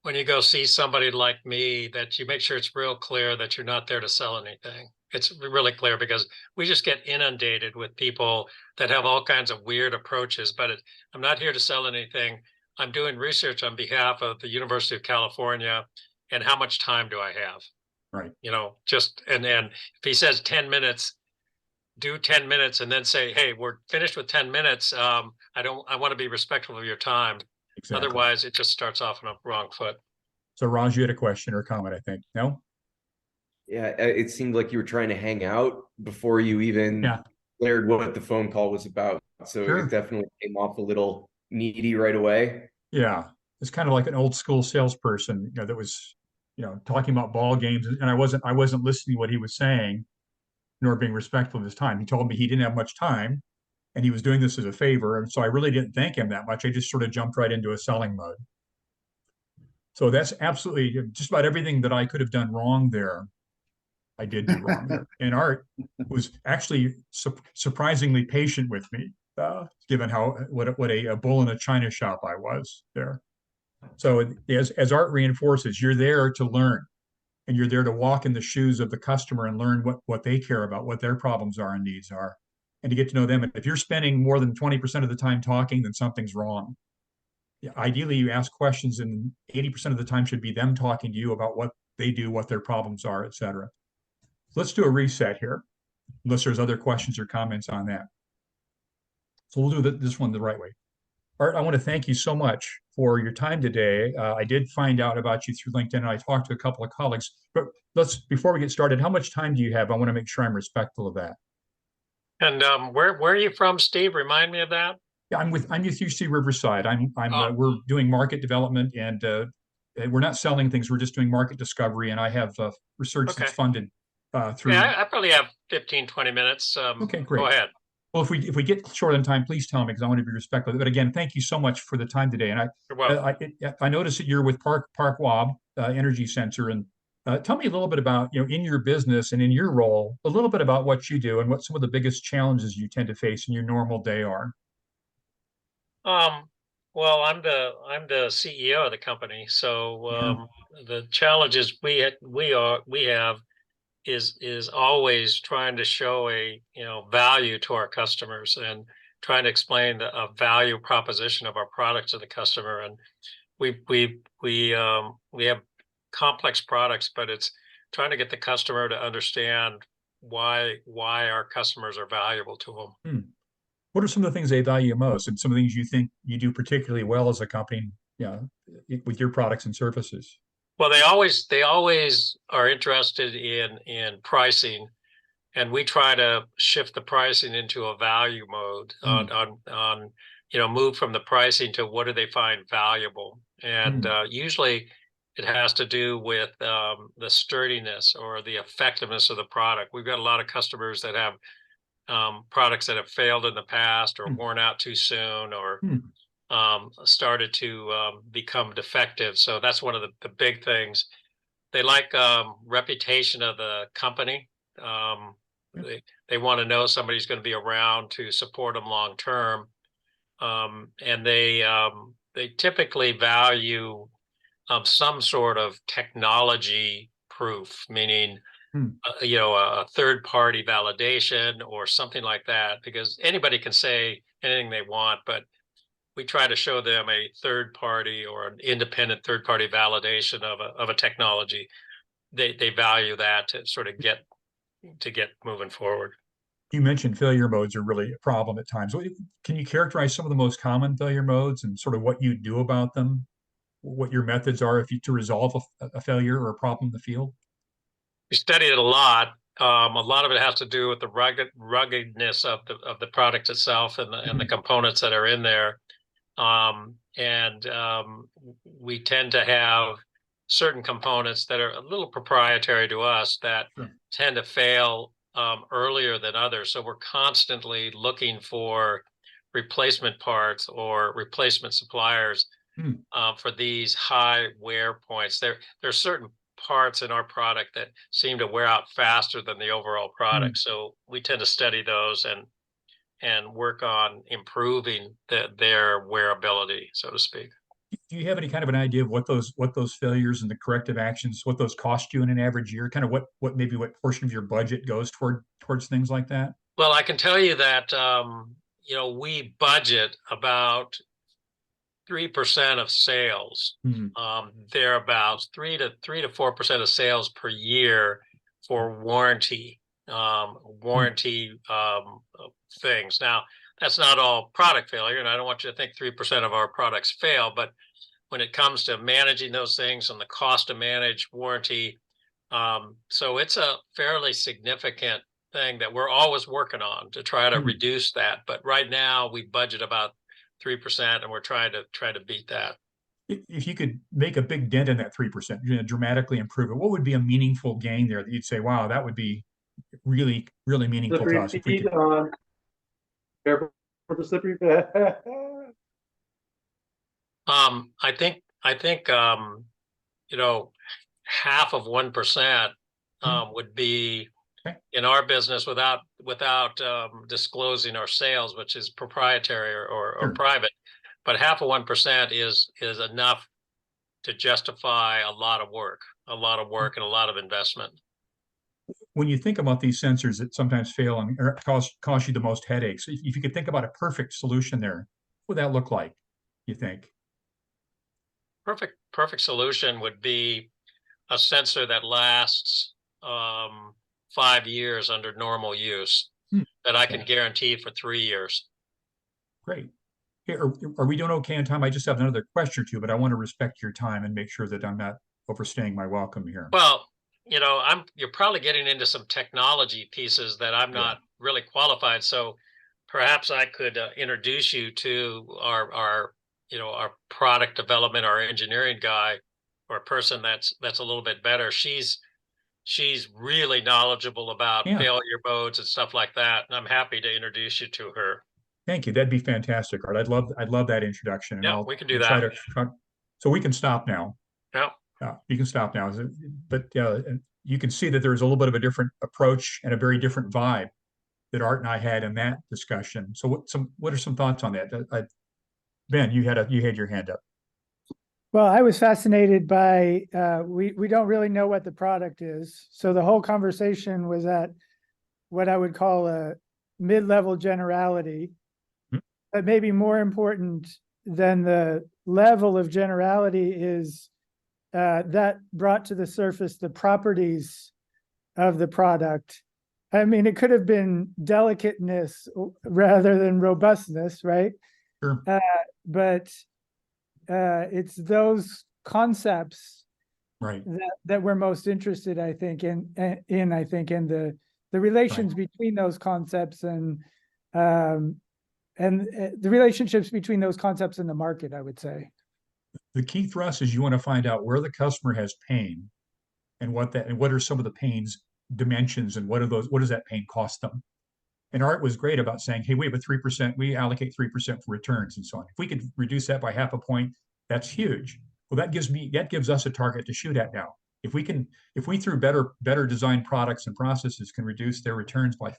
when you go see somebody like me that you make sure it's real clear that you're not there to sell anything. It's really clear because we just get inundated with people that have all kinds of weird approaches, but I'm not here to sell anything. I'm doing research on behalf of the University of California, and how much time do I have? Right. And if he says 10 minutes, do 10 minutes and then say, hey, we're finished with 10 minutes. I want to be respectful of your time. Exactly. Otherwise, it just starts off on a wrong foot. So Raj, you had a question or a comment, I think. No? Yeah, it seemed like you were trying to hang out before you even declared what the phone call was about. So It definitely came off a little needy right away. Yeah, it's kind of like an old school salesperson, that was, talking about ball games, and I wasn't listening to what he was saying, nor being respectful of his time. He told me he didn't have much time, and he was doing this as a favor, and so I really didn't thank him that much. I just sort of jumped right into a selling mode. So that's absolutely just about everything that I could have done wrong there. I did do wrong there. And Art was actually surprisingly patient with me, given what a bull in a china shop I was there. So as Art reinforces, you're there to learn, and you're there to walk in the shoes of the customer and learn what they care about, what their problems are and needs are, and to get to know them. And if you're spending more than 20% of the time talking, then something's wrong. Ideally, you ask questions, and 80% of the time should be them talking to you about what they do, what their problems are, et cetera. Let's do a reset here, unless there's other questions or comments on that. So we'll do this one the right way. Art, I want to thank you so much for your time today. I did find out about you through LinkedIn, and I talked to a couple of colleagues. But before we get started, how much time do you have? I want to make sure I'm respectful of that. And where are you from, Steve? Remind me of that. Yeah, I'm with UC Riverside. We're doing market development, and we're not selling things. We're just doing market discovery, and I have research that's funded through. Yeah, I probably have 15, 20 minutes. Okay, great. Go ahead. Well, if we get short on time, please tell me, because I want to be respectful. But again, thank you so much for the time today. And I noticed that you're with Park Wab Energy Sensor, and tell me a little bit about, in your business and in your role, a little bit about what you do and what some of the biggest challenges you tend to face in your normal day are. Well, I'm the CEO of the company, so the challenges we have is always trying to show a value to our customers and trying to explain a value proposition of our product to the customer. And we have complex products, but it's trying to get the customer to understand why our customers are valuable to them. What are some of the things they value most, and some of the things you think you do particularly well as a company, with your products and services? Well, they always are interested in pricing, and we try to shift the pricing into a value mode on move from the pricing to what do they find valuable. And usually it has to do with the sturdiness or the effectiveness of the product. We've got a lot of customers that have products that have failed in the past or worn out too soon or started to become defective. So that's one of the big things. They like reputation of the company. They want to know somebody's going to be around to support them long term. And they typically value some sort of technology proof, meaning a third-party validation or something like that, because anybody can say anything they want, but we try to show them a third-party or an independent third-party validation of a technology. They value that to sort of get moving forward. You mentioned failure modes are really a problem at times. Can you characterize some of the most common failure modes and sort of what you do about them? What your methods are to resolve a failure or a problem in the field? We studied it a lot. A lot of it has to do with the ruggedness of the product itself and the components that are in there. We tend to have certain components that are a little proprietary to us that tend to fail earlier than others. So we're constantly looking for replacement parts or replacement suppliers for these high wear points. There are certain parts in our product that seem to wear out faster than the overall product. So we tend to study those and work on improving their wearability, so to speak. Do you have any kind of an idea of what those failures and the corrective actions, what those cost you in an average year? Kind of what portion of your budget goes towards things like that? Well, I can tell you that we budget about 3% of sales, thereabouts 3 to 4% of sales per year for warranty things. Now, that's not all product failure, and I don't want you to think 3% of our products fail, but when it comes to managing those things and the cost to manage warranty, so it's a fairly significant thing that we're always working on to try to reduce that. But right now we budget about 3%, and we're trying to beat that. If you could make a big dent in that 3%, dramatically improve it, what would be a meaningful gain there that you'd say, wow, that would be really, really meaningful to us? If we could... Careful for the slippery bed. I think half of 1% would be in our business without disclosing our sales, which is proprietary or private. But half of 1% is enough to justify a lot of work and a lot of investment. When you think about these sensors that sometimes fail and cause you the most headaches, if you could think about a perfect solution there, what would that look like, you think? Perfect solution would be a sensor that lasts 5 years under normal use that I can guarantee for 3 years. Great. Hey, are we doing okay on time? I just have another question or two, but I want to respect your time and make sure that I'm not overstaying my welcome here. Well, you're probably getting into some technology pieces that I'm not really qualified. So perhaps I could introduce you to our product development, our engineering guy, or a person that's a little bit better. She's really knowledgeable about failure modes and stuff like that. And I'm happy to introduce you to her. Thank you. That'd be fantastic, Art. I'd love that introduction. And we can do that. So we can stop now. Yeah. You can stop now. But you can see that there's a little bit of a different approach and a very different vibe that Art and I had in that discussion. So what are some thoughts on that? Ben, you had your hand up. Well, I was fascinated by we don't really know what the product is. So the whole conversation was at what I would call a mid-level generality. But maybe more important than the level of generality is that brought to the surface the properties of the product. I mean, it could have been delicateness rather than robustness, right? Sure. But it's those concepts right that we're most interested, I think, in the the relations between those concepts and the relationships between those concepts in the market, I would say. The key thrust is you want to find out where the customer has pain and what are some of the pain's dimensions and what does that pain cost them? And Art was great about saying, hey, we have a 3%, we allocate 3% for returns and so on. If we could reduce that by half a point, that's huge. Well, that gives us a target to shoot at now. If we through better designed products and processes can reduce their returns by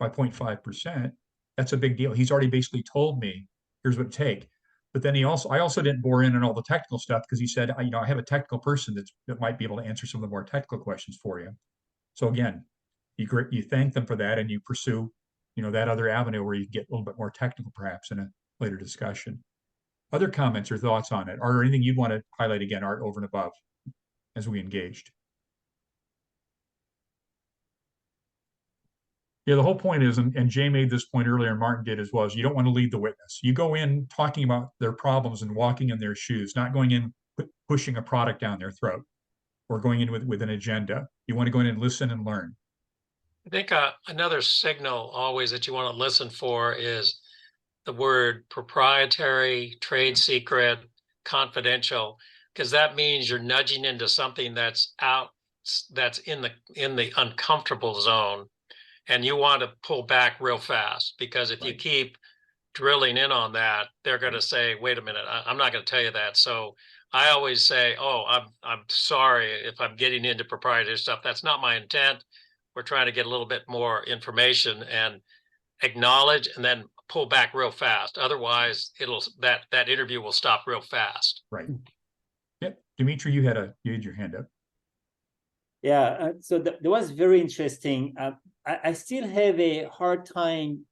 0.5%, that's a big deal. He's already basically told me, here's what it take. But then I also didn't bore in on all the technical stuff because he said, I have a technical person that might be able to answer some of the more technical questions for you. So again, you thank them for that and you pursue, that other avenue where you get a little bit more technical perhaps in a later discussion. Other comments or thoughts on it? Are there anything you'd want to highlight again, Art, over and above as we engaged? Yeah, the whole point is, and Jay made this point earlier and Martin did as well, is you don't want to lead the witness. You go in talking about their problems and walking in their shoes, not going in pushing a product down their throat or going in with an agenda. You want to go in and listen and learn. I think another signal always that you want to listen for is the word proprietary, trade secret, confidential, because that means you're nudging into something that's in the uncomfortable zone. And you want to pull back real fast, because if you keep drilling in on that, they're going to say, wait a minute, I'm not going to tell you that. So I always say, oh, I'm sorry if I'm getting into proprietary stuff. That's not my intent. We're trying to get a little bit more information and acknowledge and then pull back real fast. Otherwise, that interview will stop real fast. Right. Yep. Dimitri, you had your hand up. Yeah, so that was very interesting. I still have a hard time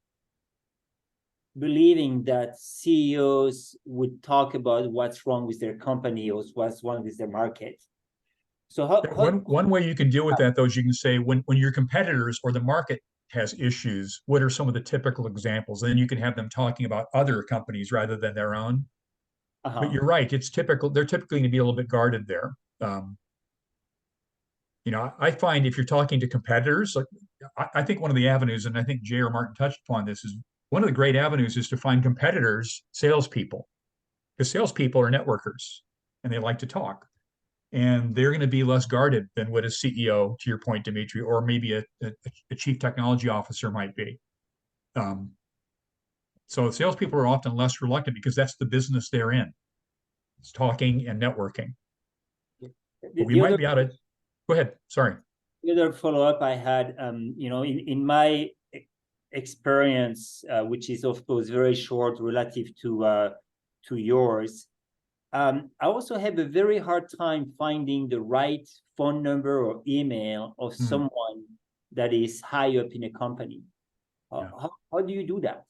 believing that CEOs would talk about what's wrong with their company or what's wrong with their market. So one way you can deal with that, though, is you can say when your competitors or the market has issues, what are some of the typical examples? And then you can have them talking about other companies rather than their own. But you're right, it's typical. They're typically going to be a little bit guarded there. I find if you're talking to competitors, like I think one of the avenues, and I think Jay or Martin touched upon this, is one of the great avenues is to find competitors, salespeople, because salespeople are networkers and they like to talk, and they're going to be less guarded than what a CEO, to your point, Dimitri, or maybe a chief technology officer might be. So salespeople are often less reluctant because that's the business they're in. It's talking and networking. But we might be out of. Go ahead. Sorry. The other follow-up I had, in my experience, which is of course very short relative to yours, I also have a very hard time finding the right phone number or email of someone that is high up in a company. How do you do that?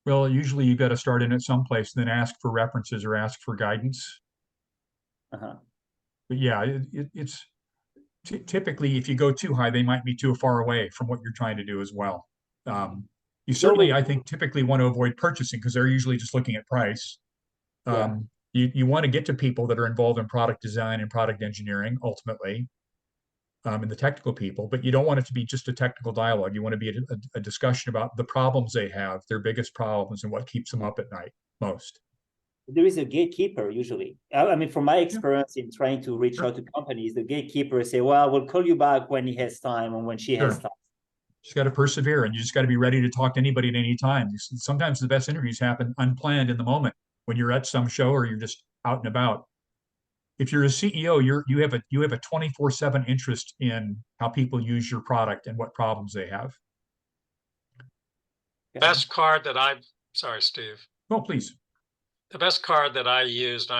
Well, usually you've got to start in at some place, then ask for references or ask for guidance. But yeah, it's typically, if you go too high, they might be too far away from what you're trying to do as well. You certainly, I think, typically want to avoid purchasing because they're usually just looking at price. You want to get to people that are involved in product design and product engineering, ultimately, and the technical people, but you don't want it to be just a technical dialogue. You want to be a discussion about the problems they have, their biggest problems, and what keeps them up at night most. There is a gatekeeper usually. I mean, from my experience in trying to reach out to companies, the gatekeeper say, well, we'll call you back when he has time or when she has time. Just got to persevere, and you just got to be ready to talk to anybody at any time. Sometimes the best interviews happen unplanned in the moment when you're at some show or you're just out and about. If you're a CEO, you have a 24/7 interest in how people use your product and what problems they have. Best card that sorry, Steve. Oh, please. The best card that I used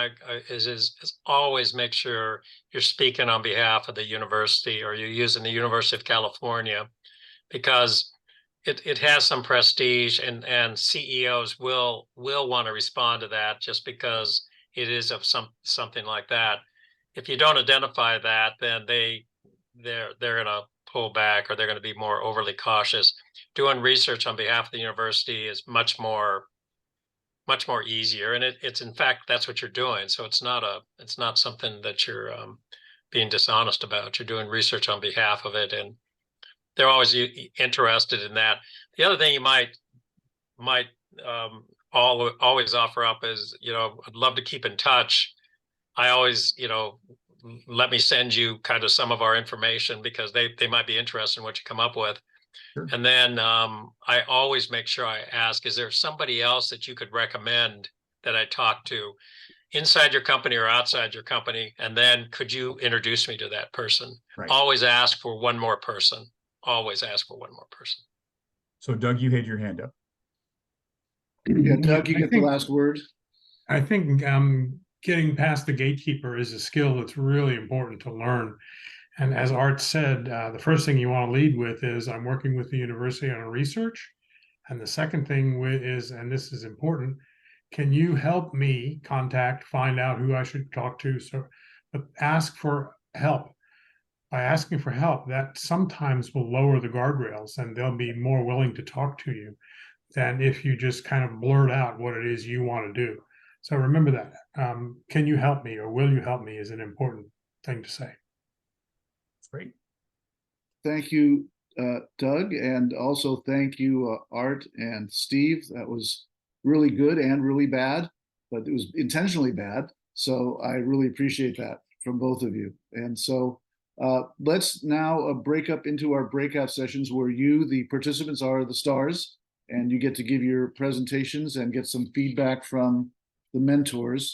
is always make sure you're speaking on behalf of the university or you're using the University of California, because it has some prestige and CEOs will want to respond to that just because it is of something like that. If you don't identify that, then they're going to pull back or they're going to be more overly cautious. Doing research on behalf of the university is much more easier, and it's in fact that's what you're doing. So it's not something that you're being dishonest about. You're doing research on behalf of it, and they're always interested in that. The other thing you might always offer up is, I'd love to keep in touch. I always, let me send you kind of some of our information because they might be interested in what you come up with. Sure. And then I always make sure I ask, is there somebody else that you could recommend that I talk to inside your company or outside your company? And then could you introduce me to that person? Right. Always ask for one more person. Always ask for one more person. So Doug, you had your hand up. Yeah, Doug, you I get the think- last word. I think getting past the gatekeeper is a skill that's really important to learn. And as Art said, the first thing you want to lead with is I'm working with the university on research. And the second thing is, and this is important, can you help me find out who I should talk to? So, but ask for help. By asking for help, that sometimes will lower the guardrails and they'll be more willing to talk to you than if you just kind of blurt out what it is you want to do. So remember that. Can you help me or will you help me is an important thing to say. Great. Thank you, Doug, and also thank you, Art and Steve. That was really good and really bad, but it was intentionally bad. So I really appreciate that from both of you. And so let's now break up into our breakout sessions where you, the participants, are the stars, and you get to give your presentations and get some feedback from the mentors.